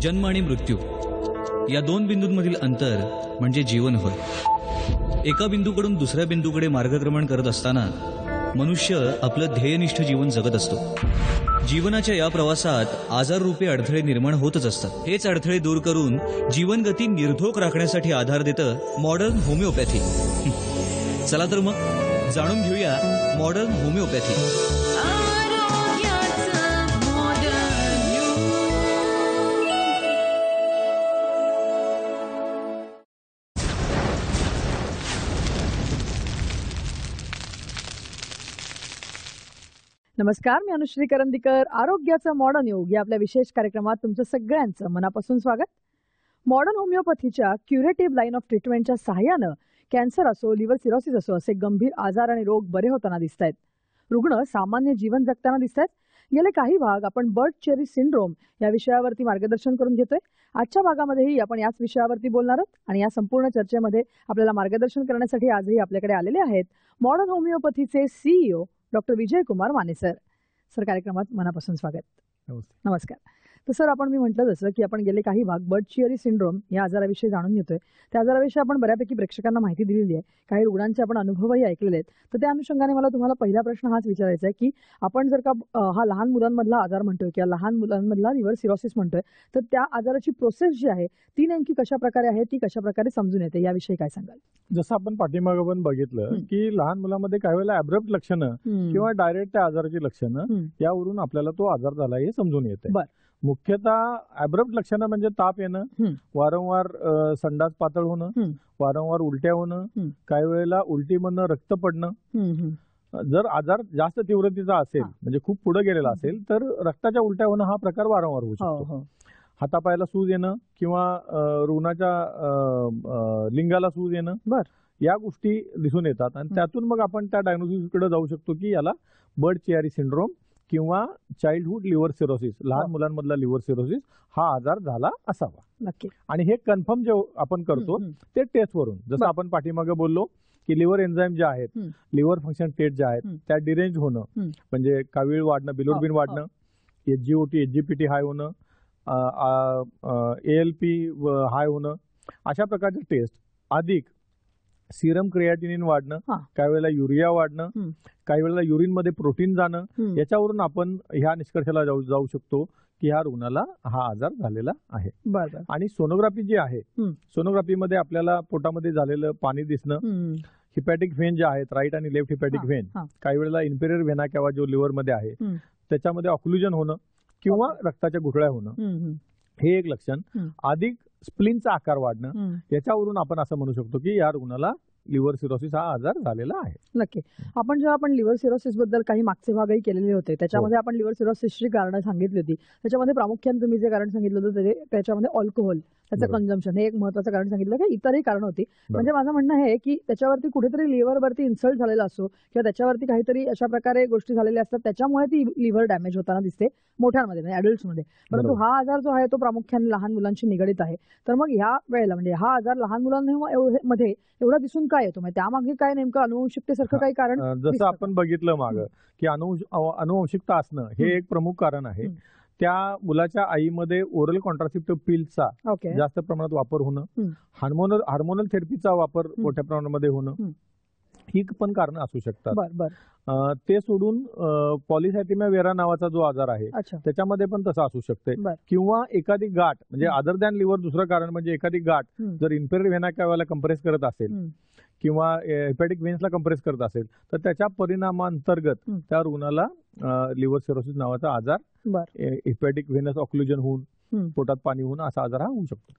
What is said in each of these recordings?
जन्म आणि मृत्यू या दोन बिंदूंमधील अंतर म्हणजे जीवन होय. एका बिंदूकडून दुसऱ्या बिंदूकडे मार्गक्रमण करत असताना मनुष्य आपलं ध्येयनिष्ठ जीवन जगत असतो. जीवनाच्या या प्रवासात आजाररूपी अडथळे निर्माण होतच असतात. हेच अडथळे दूर करून जीवनगती निर्धोक राखण्यासाठी आधार देतं मॉडर्न होमिओपॅथी. चला तर मग जाणून घेऊया मॉडर्न होमिओपॅथी. नमस्कार, मी अनुश्री करंदीकर. आरोग्याचा मॉडर्न योग या आपल्या विशेष कार्यक्रमात तुमचं सगळ्यांचं मनापासून स्वागत. मॉडर्न होमिओपॅथीच्या क्युरेटिव्ह लाईन ऑफ ट्रीटमेंटच्या सहाय्यानं कॅन्सर असो, लिव्हर सिरोसिस असो, असे गंभीर आजार आणि रोग बरे होताना दिसत आहेत. रुग्ण सामान्य जीवन जगताना दिसत आहेत. गेले काही भाग आपण बर्ड चेरी सिंड्रोम या विषयावरती मार्गदर्शन करून घेतोय. आजच्या भागामध्येही आपण याच विषयावरती बोलणार आहोत आणि या संपूर्ण चर्चेमध्ये आपल्याला मार्गदर्शन करण्यासाठी आजही आपल्याकडे आलेले आहेत modern होमिओपॅथीचे CEO doctor Vijay Kumar Mane sir. Sir, कार्यक्रमात मनापासून स्वागत. नमस्कार. तर सर, मी म्हटलं जसं की आपण गेले काही भाग बर्ड चिअरी सिंड्रोम या आजाराविषयी जाणून घेतोय. त्या आजाराविषयी आपण बऱ्यापैकी प्रेक्षकांना माहिती दिलेली आहे. काही रुग्णांचे आपण अनुभवही ऐकलेले आहेत. तर त्या अनुषंगाने मला तुम्हाला पहिला प्रश्न हाच विचारायचा आहे की आपण जर का हा लहान मुलांमधला आजार म्हणतोय किंवा लहान मुलांमधला लिव्हर सिरोसिस म्हणतोय, तर त्या आजाराची प्रोसेस जी आहे ती नेमकी कशा प्रकारे आहे, ती कशा प्रकारे समजून येते, याविषयी काय सांगाल? जसं आपण पाठीमागे पण बघितलं की लहान मुलांमध्ये काही वेळेला ॲब्रप्ट लक्षणं किंवा डायरेक्ट त्या आजाराची लक्षणं यावरून आपल्याला तो आजार झाला हे समजून येते. मुख्यतः ॲब्रप्ट लक्षणं म्हणजे ताप येणं, वारंवार संडास पातळ होणं, वारंवार उलट्या होणं, काही वेळेला उलटीमधनं रक्त पडणं. जर आजार जास्त तीव्रतेचा असेल म्हणजे खूप पुढे गेलेला असेल तर रक्ताच्या उलट्या होणं हा प्रकार वारंवार होऊ शकतो. हातापायाला सूज येणं किंवा रुग्णाच्या लिंगाला सूज येणं, या गोष्टी दिसून येतात आणि त्यातून मग आपण त्या डायग्नोसिसकडे जाऊ शकतो की याला बर्ड चिअरी सिंड्रोम किंवा चाइल्डहुड लिव्हर सिरोसिस, लहान मुलांमधला लिव्हर सिरोसिस हा आजार झाला असावा. नक्की. आणि हे कन्फर्म जे आपण करतो ते टेस्टवरून, जसं आपण पाठीमागे बोललो की लिव्हर एन्झाईम ज्या आहेत, लिव्हर फंक्शन टेस्ट ज्या आहेत त्या डिरेंज होणं म्हणजे कावीळ वाढणं, बिलिरुबिन वाढणं, एचजीओटी एचजीपीटी हाय होणं, ALP हाय होणं, अशा प्रकारचे टेस्ट अधिक सिरम क्रिएटिनिन वाढणं, काही वेळेला युरिया वाढणं, काही वेळेला युरिन मध्ये प्रोटीन जाणं, याच्यावरून आपण ह्या निष्कर्षाला जाऊ शकतो की ह्या रुग्णाला हा आजार झालेला आहे. आणि सोनोग्राफी जी आहे, सोनोग्राफीमध्ये आपल्याला पोटामध्ये झालेलं पाणी दिसणं, हिपॅटिक व्हेन जे आहेत, राईट आणि लेफ्ट हिपॅटिक व्हेन, काही वेळेला इन्फेरियर व्हेना किंवा जो लिव्हर मध्ये आहे त्याच्यामध्ये ऑक्लुजन होणं किंवा रक्ताच्या गुठळ्या होणं, हे एक लक्षण. अधिक स्प्लिनचा आकार वाढणं, याच्यावरून आपण असं म्हणू शकतो की या रुग्णाला लिव्हर सिरोसिस हा आजार झालेला आहे. नक्की. जेव्हा आपण लिव्हर सिरोसिस बद्दल काही मागचे भागही केलेले होते, त्याच्यामध्ये आपण लिव्हर सिरोसिसची कारणं सांगितली होती. त्याच्यामध्ये प्रामुख्याने तुम्ही जे कारण सांगितलं होतं त्याच्यामध्ये अल्कोहोल, त्याचं कन्झम्पशन हे एक महत्वाचं कारण सांगितलं. की इतरही कारण होती. म्हणजे माझं म्हणणं आहे की त्याच्यावरती कुठेतरी लिव्हरवरती इन्सल्ट झालेला असो किंवा त्याच्यावरती काहीतरी अशा प्रकारे गोष्टी झालेल्या असतात, त्याच्यामुळे ती लिव्हर डॅमेज होताना दिसते मोठ्यांमध्ये, म्हणजे ॲडल्ट्समध्ये. परंतु हा आजार जो आहे तो प्रामुख्याने लहान मुलांशी निगडीत आहे. तर मग ह्या वेळेला म्हणजे हा आजार लहान मुलांमध्ये एवढा दिसून काय येतो, म्हणजे त्यामागे काय नेमकं अनुवंशिकतेसारखं काही कारण? जसं आपण बघितलं मागं की अनुवंशिकता असणं हे एक प्रमुख कारण आहे. त्या मुलाच्या आईमध्ये ओरल कॉन्ट्रासेप्टिव्ह पिल्सचा जास्त प्रमाणात वापर होणं, हार्मोनल थेरपीचा वापर मोठ्या प्रमाणामध्ये होणं, ही पण कारण असू शकतात. ते सोडून पॉलिसायथेमिया वेरा नावाचा जो आजार आहे त्याच्यामध्ये पण तसं असू शकते. किंवा एखादी गाठ, म्हणजे अदर दॅन लिव्हर दुसरं कारण म्हणजे एखादी गाठ जर इन्फेरियर व्हेना किंवा कंप्रेस करत असेल किंवा हेपॅटिक व्हेन्सला कंप्रेस करत असेल तर त्याच्या परिणामांतर्गत त्या रुग्णाला लिव्हर सिरोसिस नावाचा आजार, हेपॅटिक व्हेनस ऑक्लुजन होऊन पोटात पाणी होऊन असा आजार हा होऊ शकतो.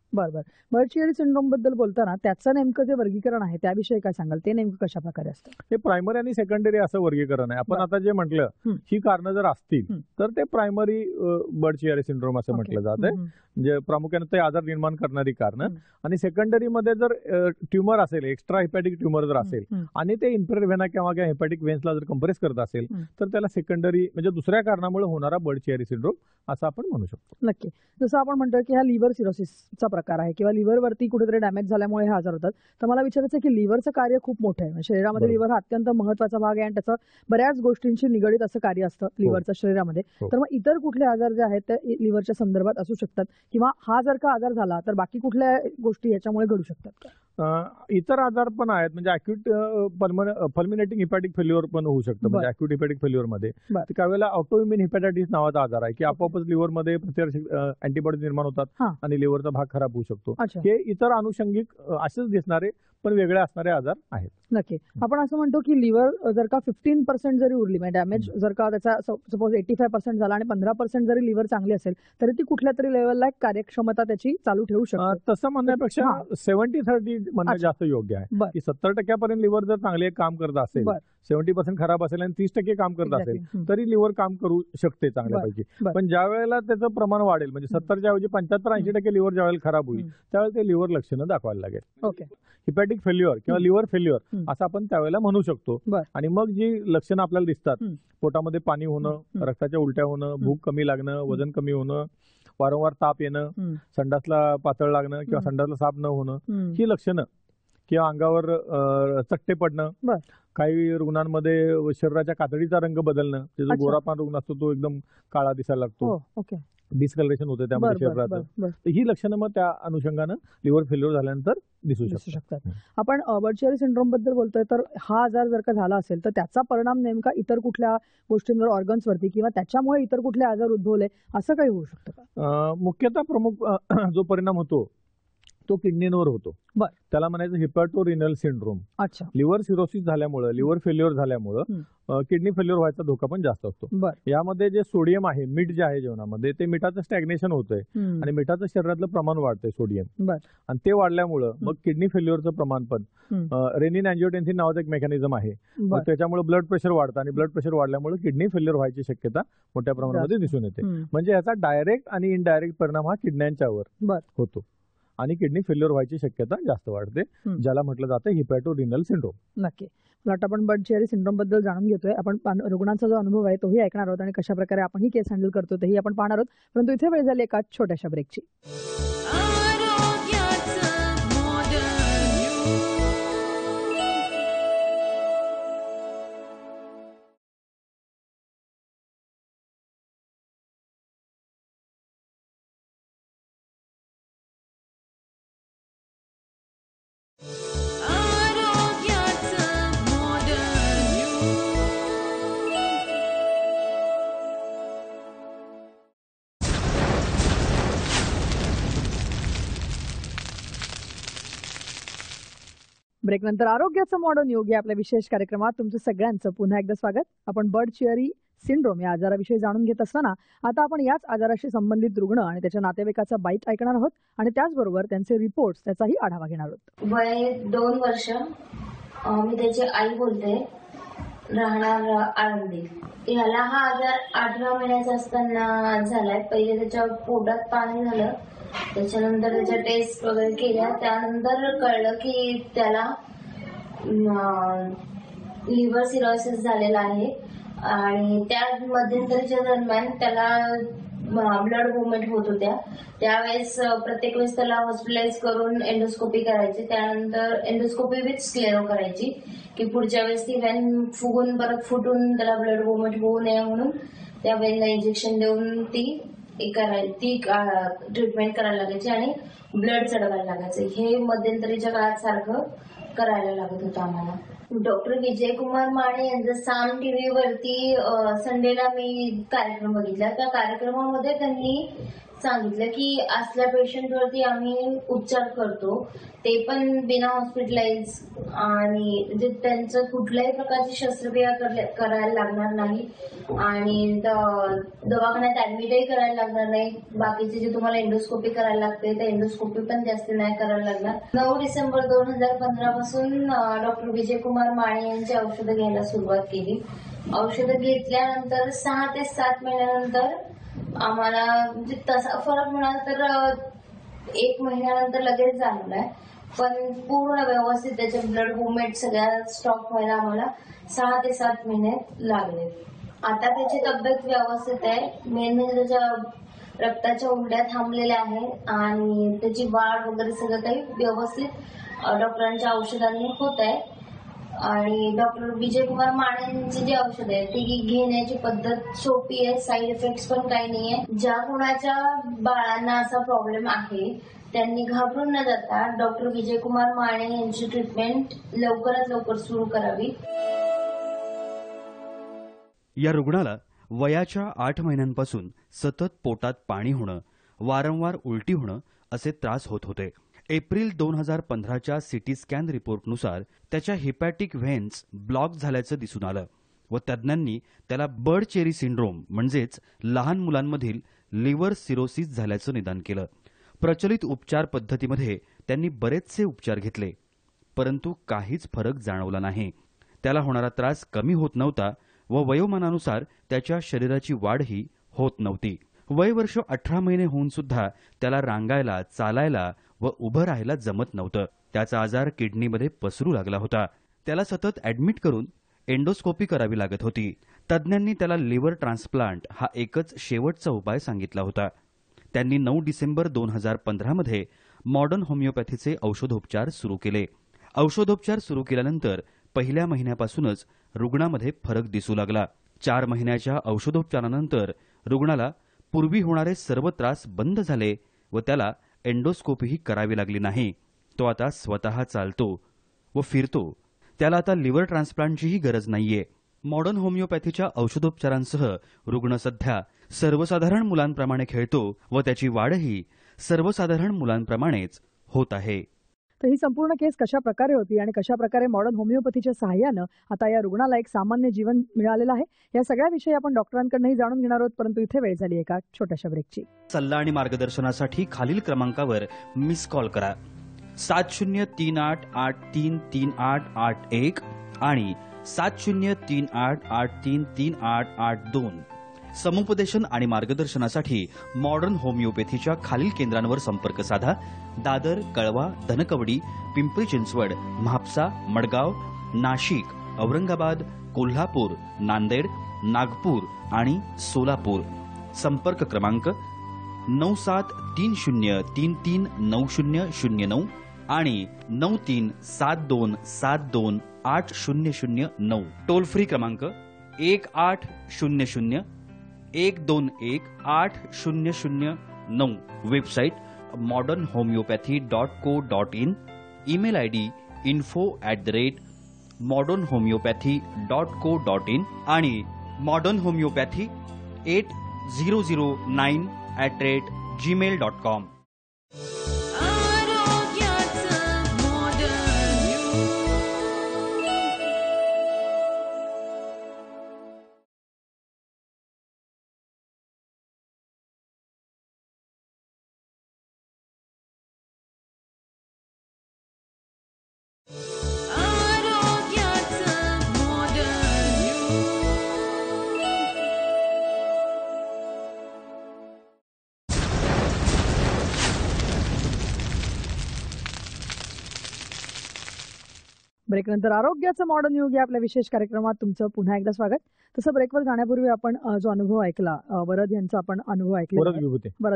बर्ड चिअरी सिंड्रोम बद्दल बोलताना त्याचं नेमकं जे वर्गीकरण आहे त्याविषयी काय सांगाल? ते नेमकं कशा प्रकारे असतं? हे प्रायमरी आणि सेकंडरी असं वर्गीकरण आहे. आपण आता जे म्हटलं ही कारणं जर असतील तर ते प्रायमरी बर्ड चिअरी सिंड्रोम असं म्हटलं जातं, म्हणजे प्रामुख्याने ते आजार निर्माण करणारी कारणं. आणि सेकंडरी मध्ये जर ट्युमर असेल, एक्स्ट्रा हिपॅटिक ट्युमर जर असेल आणि ते इन्फेरियर व्हेना किंवा हेपॅटिक व्हेन्सला जर कंप्रेस करत असेल तर त्याला सेकंडरी म्हणजे दुसऱ्या कारणामुळे होणारा बर्ड चिअरी सिंड्रोम असं आपण म्हणू शकतो. नक्की. जसं आपण म्हणतो की हा लिव्हर सिरोसिसचा प्रकार आहे किंवा लिव्हरवरती कुठेतरी डॅमेज झाल्यामुळे हे आजार होतात, तर मला विचारायचं आहे की लिव्हरचं कार्य खूप मोठं आहे. शरीरामध्ये लिव्हर हा अत्यंत महत्वाचा भाग आहे आणि त्याचं बऱ्याच गोष्टींशी निगडीत असं कार्य असतं लिव्हरचं शरीरामध्ये. तर मग इतर कुठले आजार जे आहेत ते लिव्हरच्या संदर्भात असू शकतात किंवा हा जर का आजार झाला तर बाकी कुठल्या गोष्टी याच्यामुळे घडू शकतात का? इतर आजार पण आहेत, म्हणजे अक्यूट फल्मिनेटिंग हिपॅटिक फेल्युअर पण होऊ शकतं. म्हणजे अक्यूट हिपॅटिक फेल्युअर मध्ये काही वेळेला ऑटोइम्युन हिपॅटायटिस नावाचा आजार आहे की आपोआपच लिव्हरमध्ये प्रतिकार अँटीबॉडीज निर्माण होतात आणि लिव्हरचा भाग खराब होऊ शकतो. हे इतर अनुषंगिक असेच दिसणारे पण वेगळे असणारे आजार आहेत. नक्की. आपण असं म्हणतो की लिव्हर जर का 15% जरी उरली, म्हणजे डॅमेज जर का त्याचा सपोज 85% झाला आणि 15% जरी लिव्हर चांगली असेल तरी ती कुठल्या तरी लेवलला कार्यक्षमता त्याची चालू ठेवू शकते. तसं म्हणण्यापेक्षा 70-30 म्हणणं जास्त योग्य आहे की 70% लिव्हर जर चांगले काम करत असेल, 70% खराब असेल आणि 30% काम करत असेल तरी लिव्हर काम करू शकते चांगल्यापैकी. पण ज्या वेळेला त्याचं प्रमाण वाढेल, म्हणजे 70च्या ऐवजी 75-80% लिव्हर ज्या वेळेला खराब होईल त्यावेळेला ते लिव्हर लक्षणं दाखवायला लागेल. ओके. हिपॅटिक फेल्युअर किंवा लिव्हर फेल्युअर असं आपण त्यावेळेला म्हणू शकतो. आणि मग जी लक्षणं आपल्याला दिसतात, पोटामध्ये पाणी होणं, रक्ताच्या उलट्या होणं, भूक कमी लागणं, वजन कमी होणं, वारंवार ताप येणं, संडासला पातळ लागणं किंवा संडासला साफ न होणं, ही लक्षणं, किंवा अंगावर चट्टे पडणं, काही रुग्णांमध्ये शरीराच्या कातडीचा रंग बदलणं, जो गोरापान रुग्ण असतो तो एकदम काळा दिसायला लागतो, डिस्कलरेशन होते त्यामध्ये शरीराचं, ही लक्षणं मग त्या अनुषंगानं लिव्हर फेल्युअर झाल्यानंतर दिसू शकतात. आपण बर्चियरी सिंड्रोम बद्दल बोलतोय, तर हा आजार जर का झाला असेल तर त्याचा परिणाम नेमका इतर कुठल्या गोष्टींवर, ऑर्गन्सवरती किंवा त्याच्यामुळे इतर कुठले आजार उद्भवले असं काही होऊ शकतं का? मुख्यतः प्रमुख जो परिणाम होतो तो किडनीवर होतो. त्याला म्हणायचं हिपॅटोरिनल सिंड्रोम. अच्छा. लिव्हर सिरोसिस झाल्यामुळे, लिव्हर फेल्युअर झाल्यामुळे किडनी फेल्युअर व्हायचा धोका पण जास्त असतो. यामध्ये जे सोडियम आहे, मीठ जे आहे जेवणामध्ये, ते मिठाचं स्टॅग्नेशन होतंय आणि मिठाचं शरीरातलं प्रमाण वाढतंय सोडियम, आणि ते वाढल्यामुळे मग किडनी फेल्युअरचं प्रमाण पण, रेनिन अँजिओटेन्सिन नावाचं एक मेकॅनिझम आहे, त्याच्यामुळे ब्लड प्रेशर वाढतं आणि ब्लड प्रेशर वाढल्यामुळे किडनी फेल्युअर व्हायची शक्यता मोठ्या प्रमाणामध्ये दिसून येते. म्हणजे याचा डायरेक्ट आणि इनडायरेक्ट परिणाम हा किडण्यांच्यावर होतो आणि किडनी फेल्युअर व्हायची शक्यता जास्त वाढते, ज्याला म्हटलं जातं हिपॅटोरिनल सिंड्रोम. नक्की. मला वाटतं आपण बर्चियरी सिंड्रोम बद्दल जाणून घेतोय. आपण रुग्णांचा जो अनुभव आहे तोही ऐकणार आहोत आणि कशा प्रकारे आपण ही केस हँडल करतो तेही आपण पाहणार आहोत. परंतु इथे वेळ झाली एका छोट्याशा ब्रेकची. ब्रेकनंतर आरोग्याचं मॉडर्न योग या आपल्या विशेष कार्यक्रमात तुमचं सगळ्यांचं पुन्हा एकदा स्वागत. आपण बर्चियरी सिंड्रोम या आजाराविषयी जाणून घेत असताना आता आपण याच आजाराशी संबंधित रुग्ण आणि त्याच्या नातेवाईकाचा बाईट ऐकणार आहोत आणि त्याचबरोबर त्यांचे रिपोर्ट्स, त्याचाही आढावा घेणार आहोत. वय 2 वर्ष. मी त्याची आई बोलते, राहणार आळंदी. याला हा आजार 8व्या महिन्याचा असताना झालाय. पहिले त्याच्या पोटात पाणी झालं, त्याच्यानंतर त्याच्या टेस्ट वगैरे केल्या, त्यानंतर कळलं की त्याला लिव्हर सिरोसिस झालेला आहे आणि त्या मध्यंतरीच्या दरम्यान त्याला ब्लड मुवमेंट होत होत्या. त्यावेळेस प्रत्येक वेळेस त्याला हॉस्पिटलाइज करून एंडोस्कोपी करायची, त्यानंतर एंडोस्कोपी विथ स्क्लेरो करायची की पुढच्या वेळेस ती वेन फुगून परत फुटून त्याला ब्लड मुवमेंट होऊ नये म्हणून त्या वेनला इंजेक्शन देऊन ती ट्रीटमेंट करायला लागायची आणि ब्लड चढवायला लागायचं. हे मध्यंतरीच्या काळात सारखं करायला लागत होतं आम्हाला. डॉक्टर विजयकुमार माने यांचा साम टीव्हीवरती संडेला मी कार्यक्रम बघितला. त्या कार्यक्रमामध्ये त्यांनी सांगितलं की असल्या पेशंटवरती आम्ही उपचार करतो, ते पण बिना हॉस्पिटलाइज, आणि म्हणजे त्यांचं कुठल्याही प्रकारची शस्त्रक्रिया करायला लागणार नाही आणि दवाखान्यात ऍडमिटही करायला लागणार नाही. बाकीचे जे तुम्हाला एंडोस्कोपी करायला लागते ते एंडोस्कोपी पण जास्त नाही करायला लागणार. 9 डिसेंबर 2015 पासून डॉक्टर विजयकुमार माने यांची औषधं घ्यायला सुरुवात केली. औषधं घेतल्यानंतर 6 ते 7 महिन्यानंतर आम्हाला म्हणजे तसा फरक म्हणाल तर 1 महिन्यानंतर लगेच जाणवलाय, पण पूर्ण व्यवस्थित त्याचे ब्लड मुवमेंट सगळ्या स्टॉप व्हायला आम्हाला 6 ते 7 महिने लागले. आता त्याची तब्येत व्यवस्थित आहे. मेन म्हणजे त्याच्या रक्ताच्या उलट्या थांबलेल्या आहेत आणि त्याची वाढ वगैरे सगळं काही व्यवस्थित डॉक्टरांच्या औषधांनी होत आहे. आणि डॉक्टर विजयकुमार मानेंची जी औषध आहे ती घेण्याची पद्धत सोपी आहे, साईड इफेक्ट्स पण काही नाही आहे. ज्या कोणाच्या बाळांना असा प्रॉब्लेम आहे त्यांनी घाबरून न जाता डॉक्टर विजयकुमार माने यांची ट्रीटमेंट लवकरात लवकर सुरू करावी. या रुग्णाला वयाच्या 8 महिन्यांपासून सतत पोटात पाणी होणं, वारंवार उलटी होणं असे त्रास होत होते. एप्रिल 2015च्या सीटी स्कॅन रिपोर्टनुसार त्याच्या हिपॅटिक व्हेन्स ब्लॉक झाल्याचं दिसून आलं व तज्ज्ञांनी त्याला बर्ड चेरी सिंड्रोम म्हणजेच लहान मुलांमधील लिव्हर सिरोसिस झाल्याचं निदान केलं. प्रचलित उपचार पद्धतीमध्ये त्यांनी बरेचसे उपचार घेतले, परंतु काहीच फरक जाणवला नाही. त्याला होणारा त्रास कमी होत नव्हता व वयोमानानुसार त्याच्या शरीराची वाढही होत नव्हती. वय वर्ष 18 महिने होऊन सुद्धा त्याला रांगायला, चालायला व उभं राहायला जमत नव्हतं. त्याचा आजार किडनीमध्ये पसरू लागला होता. त्याला सतत ऍडमिट करून एंडोस्कोपी करावी लागत होती. तज्ज्ञांनी त्याला लिव्हर ट्रान्सप्लांट हा एकच शेवटचा उपाय सांगितला होता. त्यांनी 9 डिसेंबर 2015 मध्ये मॉडर्न होमिओपॅथीचे औषधोपचार सुरू केले. औषधोपचार सुरू केल्यानंतर पहिल्या महिन्यापासूनच रुग्णामध्ये फरक दिसू लागला. 4 महिन्याच्या औषधोपचारानंतर रुग्णाला पूर्वी होणारे सर्व त्रास बंद झाले व त्याला एंडोस्कोपीही करावी लागली नाही. तो आता स्वतः चालतो व फिरतो. त्याला आता लिव्हर ट्रान्सप्लांटचीही गरज नाहीये. मॉडर्न होमिओपॅथीच्या औषधोपचारांसह रुग्ण सध्या सर्वसाधारण मुलांप्रमाणे खेळतो व त्याची वाढही सर्वसाधारण मुलांप्रमाणेच होत आहे. तर ही संपूर्ण केस कशा प्रकारे होती आणि कशा प्रकारे मॉडर्न होमिओपॅथीच्या सहाय्यानं आता या रुग्णाला एक सामान्य जीवन मिळालेलं आहे, या सगळ्याविषयी आपण डॉक्टरांकडूनही जाणून घेणार आहोत. परंतु इथे वेळ झाली एका छोट्याशा ब्रेकची. सल्ला आणि मार्गदर्शनासाठी खालील क्रमांकावर मिस कॉल करा. 7038833881 आणि 7038833882. समुपदेशन आणि मार्गदर्शनासाठी मॉडर्न होमिओपॅथीच्या खालील केंद्रांवर संपर्क साधा. दादर, कळवा, धनकवडी, पिंपरी चिंचवड, म्हापसा, मडगाव, नाशिक, औरंगाबाद, कोल्हापूर, नांदेड, नागपूर आणि सोलापूर. संपर्क क्रमांक 9730339009 आणि 9372728009. टोल फ्री क्रमांक 180012180009. Website modernhomeopathy.co.in. Email ID info@modernhomeopathy.co.in आणि मॉडर्न होमिओपॅथी 8009@gmail.com. ब्रेकनंतर आरोग्याचं मॉडर्न युग या आपल्या विशेष कार्यक्रमात तुमचं पुन्हा एकदा स्वागत. तसं ब्रेकवर जाण्यापूर्वी आपण जो अनुभव ऐकला, वरद यांचा आपण अनुभव ऐकला, वरद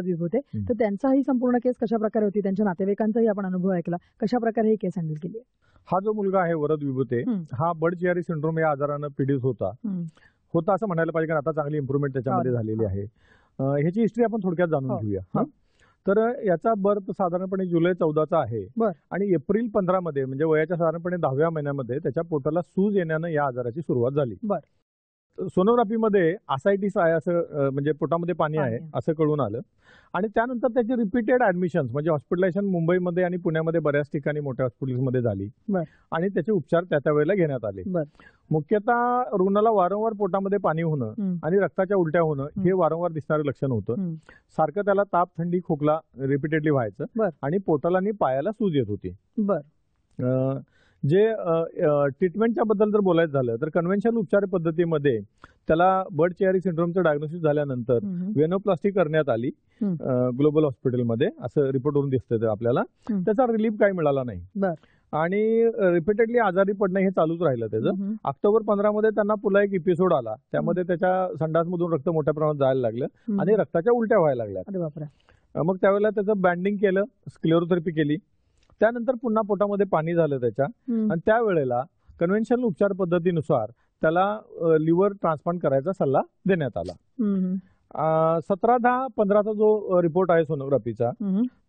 विभूते, तर त्यांचाही संपूर्ण केस कशा प्रकारे होती, त्यांच्या नातेवाईकांचाही आपण अनुभव ऐकला, कशा प्रकारे ही केस हँडल केली. हा जो मुलगा आहे वरद विभूते, हा बर्ड चेरी सिंड्रोम या आजारानं पीडित होता असं म्हणायला पाहिजे, कारण आता चांगली इम्प्रुव्हमेंट त्याच्यामध्ये झालेली आहे. ह्याची हिस्ट्री आपण थोडक्यात जाणून घेऊया. तर याचा बर्थ साधारणपणे जुलै 14चा आहे आणि एप्रिल 15 मध्ये म्हणजे वयाच्या साधारणपणे 10व्या महिन्यामध्ये त्याच्या पोटाला सूज येण्यानं या आजाराची सुरुवात झाली. सोनोग्राफीमध्ये आसायटिस आहे असं, म्हणजे पोटामध्ये पाणी आहे असं कळून आलं आणि त्यानंतर त्याची रिपीटेड ऍडमिशन म्हणजे हॉस्पिटलायझेशन मुंबईमध्ये आणि पुण्यामध्ये बऱ्याच ठिकाणी मोठ्या हॉस्पिटल्समध्ये झाली आणि त्याचे उपचार त्या वेळेला घेण्यात आले. मुख्यतः रुग्णाला वारंवार पोटामध्ये पाणी होणं आणि रक्ताच्या उलट्या होणं हे वारंवार दिसणारं लक्षण होतं. सारखं त्याला ताप, थंडी, खोकला रिपीटेडली व्हायचं आणि पोटाला आणि पायाला सूज येत होती. जे ट्रीटमेंटच्या बद्दल जर बोलायचं झालं तर कन्व्हेन्शनल उपचार पद्धतीमध्ये त्याला बर्ड चेरी सिंड्रोमचं डायग्नोसिस झाल्यानंतर वेनोप्लास्टी करण्यात आली ग्लोबल हॉस्पिटलमध्ये, असं रिपोर्टवरून दिसतं आपल्याला. त्याचा रिलीफ काही मिळाला नाही आणि रिपीटेडली आजारी पडणं हे चालूच राहिलं त्याचं. ऑक्टोबर 15 मध्ये त्यांना पुन्हा एक एपिसोड आला, त्यामध्ये त्याच्या संडासमधून रक्त मोठ्या प्रमाणात जायला लागलं आणि रक्ताच्या उलट्या व्हायला लागल्या. मग त्यावेळेला त्याचं बँडिंग केलं, स्क्लेरोथेरपी केली. त्यानंतर पुन्हा पोटामध्ये पाणी झालं त्याच्या, आणि त्यावेळेला कन्व्हेन्शनल उपचार पद्धतीनुसार त्याला लिव्हर ट्रान्सप्लांट करायचा सल्ला देण्यात आला. 17/10/15चा जो रिपोर्ट आहे सोनोग्राफीचा,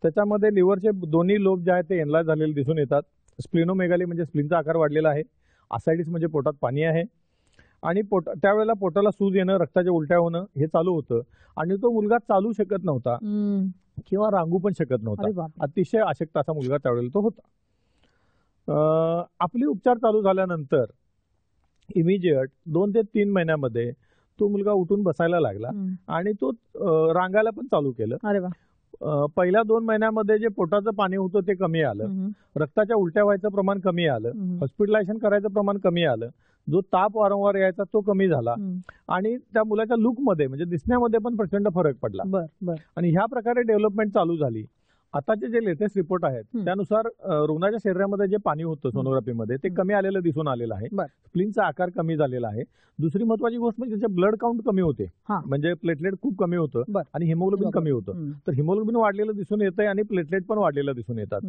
त्याच्यामध्ये लिव्हरचे दोन्ही लोब जे आहेत ते एनलार्ज झालेले दिसून येतात. स्प्लिनोमेगाली म्हणजे स्प्लिनचा आकार वाढलेला आहे. आसायटिस म्हणजे पोटात पाणी आहे. आणि त्यावेळेला पोटाला सूज येणं, रक्ताच्या उलट्या होणं हे चालू होतं. आणि तो मुलगा चालू शकत नव्हता किंवा रांगू पण शकत नव्हता. अतिशय अशक्त असा मुलगा त्यावेळेला तो होता. आपली उपचार चालू झाल्यानंतर इमिजिएट 2 ते 3 महिन्यामध्ये तो मुलगा उठून बसायला लागला आणि तो रांगायला पण चालू केलं. पहिल्या 2 महिन्यामध्ये जे पोटाचं पाणी होतं ते कमी आलं, रक्ताच्या उलट्या व्हायचं प्रमाण कमी आलं, हॉस्पिटलायझेशन करायचं प्रमाण कमी आलं, जो ताप वारंवार यायचा तो कमी झाला, आणि त्या मुलाच्या लुकमध्ये म्हणजे दिसण्यामध्ये पण प्रचंड फरक पडला. आणि ह्या प्रकारे डेव्हलपमेंट चालू झाली. आताचे जे लेटेस्ट रिपोर्ट आहेत त्यानुसार रुग्णाच्या शरीरामध्ये जे पाणी होतं सोनोग्राफीमध्ये ते कमी आलेलं दिसून आलेलं आहे. स्प्लिनचा आकार कमी झालेला आहे. दुसरी महत्वाची गोष्ट म्हणजे त्याचे ब्लड काउंट कमी होते, म्हणजे प्लेटलेट खूप कमी होतं आणि हिमोग्लोबिन कमी होतं. तर हिमोग्लोबिन वाढलेलं दिसून येतंय आणि प्लेटलेट पण वाढलेलं दिसून येतात.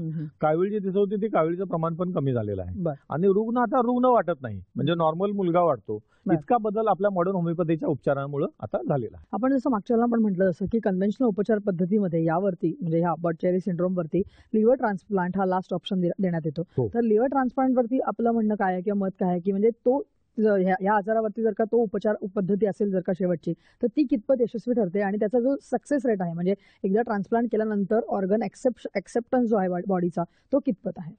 कावीळ जी दिसत होती ती कावीळचं प्रमाण पण कमी झालेलं आहे. आणि रुग्ण आता रुग्ण वाटत नाही, म्हणजे नॉर्मल मुलगा वाटतो. इतका बदल आपल्या मॉडर्न होमिओपॅथीच्या उपचारामुळे आता झालेला आहे. आपण जसं मागच्या वेळेला पण म्हटलं जसं की कन्व्हेन्शनल उपचार पद्धतीमध्ये यावरती म्हणजे ह्या बर्चेरी सिंड्रोम वरती लिव्हर ट्रान्सप्लांट हा लास्ट ऑप्शन देण्यात येतो. तर लिव्हर ट्रान्सप्लांट वरती आपलं म्हणणं काय आहे किंवा मत काय आहे की म्हणजे तो ह्या आजारावरती जर का तो उपचार पद्धती असेल जर का शेवटची, तर ती कितपत यशस्वी ठरते आणि त्याचा जो सक्सेस रेट आहे म्हणजे एकदा ट्रान्सप्लांट केल्यानंतर ऑर्गन एक्सेप्टन्स जो आहे बॉडीचा तो कितपत आहे?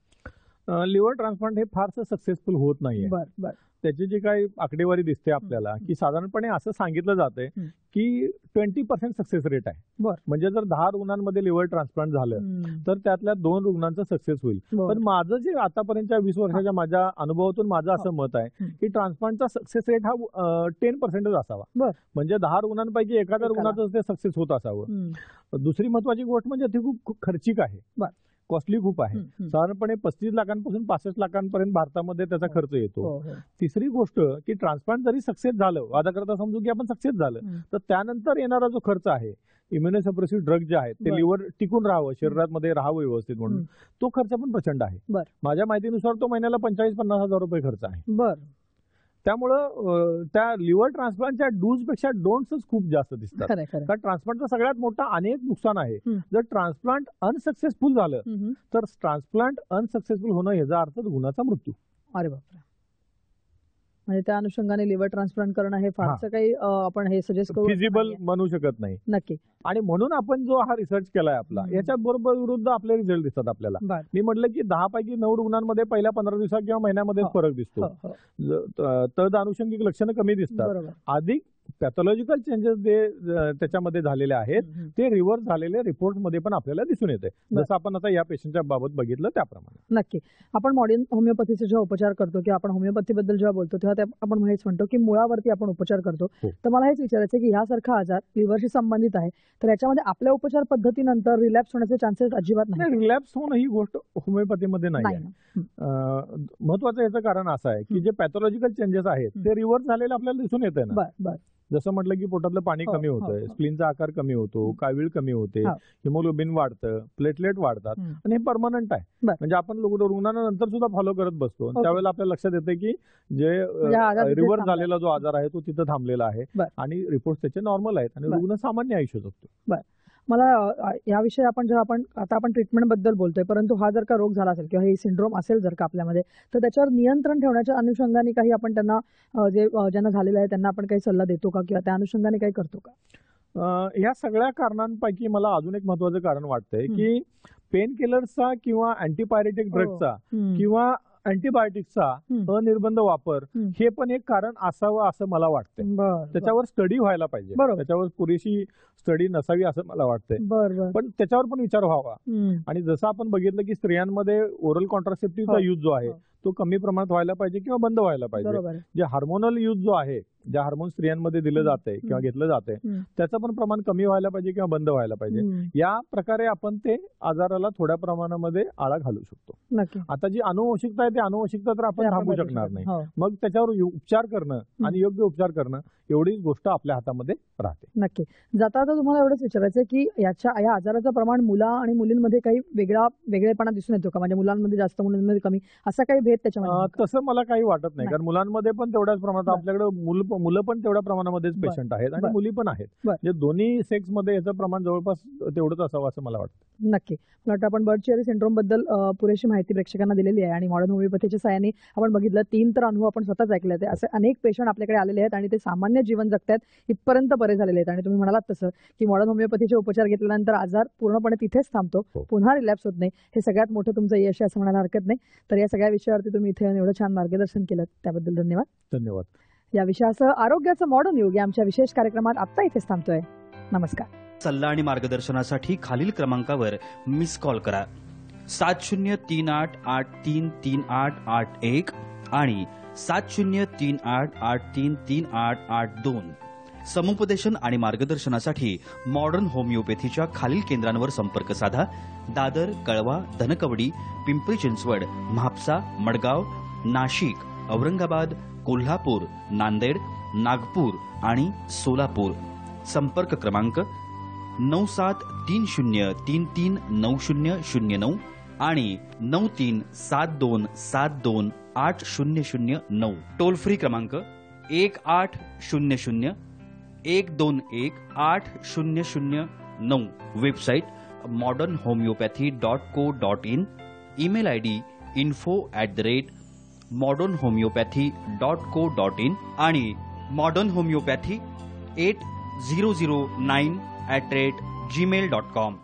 लिव्हर ट्रान्सप्लांट हे फारसं सक्सेसफुल होत नाहीये. त्याची जी काही आकडेवारी दिसते आपल्याला की साधारणपणे असं सांगितलं जातंय की 20% सक्सेस रेट आहे. म्हणजे जर 10 रुग्णांमध्ये लिव्हर ट्रान्सप्लांट झालं तर त्यातल्या 2 रुग्णांचं सक्सेस होईल. पण माझं जे आतापर्यंतच्या 20 वर्षाच्या माझ्या अनुभवातून माझं असं मत आहे की ट्रान्सप्लांटचा सक्सेस रेट हा 10% असावा. म्हणजे 10 रुग्णांपैकी एखाद्या रुग्णाचं ते सक्सेस होत असावं. दुसरी महत्वाची गोष्ट म्हणजे ती खूप खर्चिक आहे, कॉस्टली खूप आहे. साधारणपणे 35 लाखांपासून 65 लाखांपर्यंत भारतामध्ये त्याचा खर्च येतो. तिसरी गोष्ट की ट्रान्सप्लांट जरी सक्सेस झालं, वादाकरता समजू की आपण सक्सेस झालं, तर त्यानंतर येणारा जो खर्च आहे, इम्युनोसप्रेसिव्ह ड्रग जे आहेत ते लिव्हर टिकून राहावं, शरीरामध्ये राहावं व्यवस्थित म्हणून, तो खर्च पण प्रचंड आहे. माझ्या माहितीनुसार तो महिन्याला 45-50 हजार रुपये खर्च आहे. त्यामुळं त्या लिव्हर ट्रान्सप्लांटच्या डूज पेक्षा डोंट्सच खूप जास्त दिसतात. कारण ट्रान्सप्लांटचा सगळ्यात मोठा अनेक नुकसान आहे. जर ट्रान्सप्लांट अनसक्सेसफुल झालं तर ट्रान्सप्लांट अनसक्सेसफुल होणं याचा अर्थ गुणाचा मृत्यू. अरे बापरे. म्हणजे त्या अनुषंगाने लिव्हर ट्रान्सप्लांट करणं हे फारसं काही आपण हे सजेस्ट करू फिजिबल म्हणू शकत नाही. नक्की. आणि म्हणून आपण जो हा रिसर्च केलाय आपला, याच्या बरोबर विरुद्ध आपले रिझल्ट दिसतात आपल्याला. मी म्हटलं की 10 पैकी 9 रुग्णांमध्ये पहिल्या 15 दिवसात किंवा महिन्यामध्ये फरक दिसतो. तद अनुषंगिक लक्षणं कमी दिसतात. अधिक पॅथॉलॉजिकल चेंजेस जे त्याच्यामध्ये झालेले आहेत ते रिव्हर्स झालेले रिपोर्ट मध्ये पण आपल्याला दिसून येते, जसं आपण आता या पेशंटच्या बाबत बघितलं त्याप्रमाणे. नक्की. आपण मॉडर्न होमिओपॅथीचा जेव्हा उपचार करतो किंवा आपण होमिओपॅथी बद्दल जेव्हा बोलतो तेव्हा आपण हेच म्हणतो की मुळावरती आपण उपचार करतो. तर मला हेच विचारायचं की ह्यासारखा आजार लिव्हरशी संबंधित आहे, तर याच्यामध्ये आपल्या उपचार पद्धतीनंतर रिलॅप्स होण्याचे चान्सेस अजिबात नाही. रिलॅप्स होणं ही गोष्ट होमिओपॅथीमध्ये नाही. महत्वाचं याचं कारण असं आहे की जे पॅथॉलॉजिकल चेंजेस आहेत ते रिव्हर्स झालेले आपल्याला दिसून येत ना. जसं म्हटलं की पोटातलं पाणी कमी होतंय, स्प्लिनचा आकार कमी होतो, कावीळ कमी होते, हिमोग्लोबिन वाढतं, प्लेटलेट वाढतात, आणि हे परमनंट आहे. म्हणजे आपण रुग्णांना नंतर सुद्धा फॉलो करत बसतो. त्यावेळेला आपल्या लक्षात येते की जे रिव्हर्स झालेला जो आजार आहे तो तिथं थांबलेला आहे आणि रिपोर्ट त्याचे नॉर्मल आहेत आणि रुग्ण सामान्य आयुष्य जगतो. मला याविषयी आता आपण ट्रीटमेंट बद्दल बोलतोय, परंतु हा जर का रोग झाला असेल किंवा हे सिंड्रोम असेल जर का आपल्यामध्ये, तर त्याच्यावर नियंत्रण ठेवण्याच्या अनुषंगाने काही आपण त्यांना ज्यांना झालेलं आहे त्यांना आपण काही सल्ला देतो का किंवा त्या अनुषंगाने काही करतो का? या सगळ्या कारणांपैकी मला अजून एक महत्वाचं कारण वाटतंय की पेन किलर्सचा किंवा अँटीपायरेटिक ड्रगचा किंवा अँटीबायोटिक्सचा अनिर्बंध वापर हे पण एक कारण असावं असं मला वाटतंय. त्याच्यावर स्टडी व्हायला पाहिजे, त्याच्यावर पुरेशी स्टडी नसावी असं मला वाटतंय, पण त्याच्यावर पण विचार व्हावा. आणि जसं आपण बघितलं की स्त्रियांमध्ये ओरल कॉन्ट्रासेप्टिव्हचा यूज जो आहे तो कमी प्रमाणात व्हायला पाहिजे किंवा बंद व्हायला पाहिजे. बरोबर आहे. जे हार्मोनल यूज जो आहे, ज्या हार्मोन स्त्रियांमध्ये दिलं जाते किंवा घेतलं जाते, त्याचं पण प्रमाण कमी व्हायला पाहिजे किंवा बंद व्हायला पाहिजे. या प्रकारे आपण ते आजाराला थोड्या प्रमाणामध्ये आळा घालू शकतो. नक्की. आता जी अनुवंशिकता आहे, ती अनुवंशिकता तर आपण थांबवू शकणार नाही. मग त्याच्यावर उपचार करणं आणि योग्य उपचार करणं एवढीच गोष्ट आपल्या हातामध्ये राहते. नक्की. जाता आता तुम्हाला एवढंच विचारायचं की या आजाराचं प्रमाण मुला आणि मुलींमध्ये काही वेगळेपणा दिसून येतो का? म्हणजे मुलांमध्ये जास्त, मुलींमध्ये कमी, असा काही भेद त्याच्यामध्ये? तसं मला काही वाटत नाही, कारण मुलांमध्ये पण तेवढ्याच प्रमाणात आपल्याकडे मुलं पण तेवढ्या प्रमाणामध्येच पेशंट आहेत आणि मुली पण आहेत. म्हणजे दोन्ही सेक्स मध्ये याचं प्रमाण जवळपास तेवढंच असावं असं मला वाटतं. नक्की. मला वाटतं आपण बर्ड चिअरी सिंड्रोम बद्दल पुरेशी माहिती प्रेक्षकांना दिलेली आहे आणि मॉडर्न होमिओपॅथीच्या साहाय्याने आपण बघितलं 3 तर अनुभव आपण स्वतःच ऐकले आहेत. असे अनेक पेशंट आपल्याकडे आलेले आहेत आणि ते सामान्य जीवन जगतात, इथपर्यंत बरे झालेले आहेत. आणि तुम्ही म्हणालात तसं की मॉडर्न होमिओपॅथीचे उपचार घेतल्यानंतर आजार पूर्णपणे तिथेच थांबतो, पुन्हा रिलॅप्स होत नाही. हे सगळ्यात मोठं तुमचं यश आहे असं म्हणायला हरकत नाही. तर या सगळ्या विषयावरती तुम्ही इथे एवढं छान मार्गदर्शन केलं त्याबद्दल धन्यवाद. धन्यवाद. या विषयासह आरोग्याचं मॉडर्न युग या आमच्या विशेष कार्यक्रमात आता इथेच थांबतोय. नमस्कार. सल्ला आणि मार्गदर्शनासाठी खालील क्रमांकावर मिस कॉल करा. 7038833881 आणि 7038833882. समुपदेशन आणि मार्गदर्शनासाठी मॉडर्न होमिओपॅथीच्या खालील केंद्रांवर संपर्क साधा. दादर, कळवा, धनकवडी, पिंपरी चिंचवड, म्हापसा, मडगाव, नाशिक, औरंगाबाद, कोल्हापूर, नांदेड, नागपूर आणि सोलापूर. संपर्क क्रमांक 9730339009 आणि 9372728009. टोल फ्री क्रमांक 180012180009. Website modernhomeopathy.co.in. Email ID info@modernhomeopathy.co.in आणि मॉडर्न होमिओपॅथी 8009@gmail.com.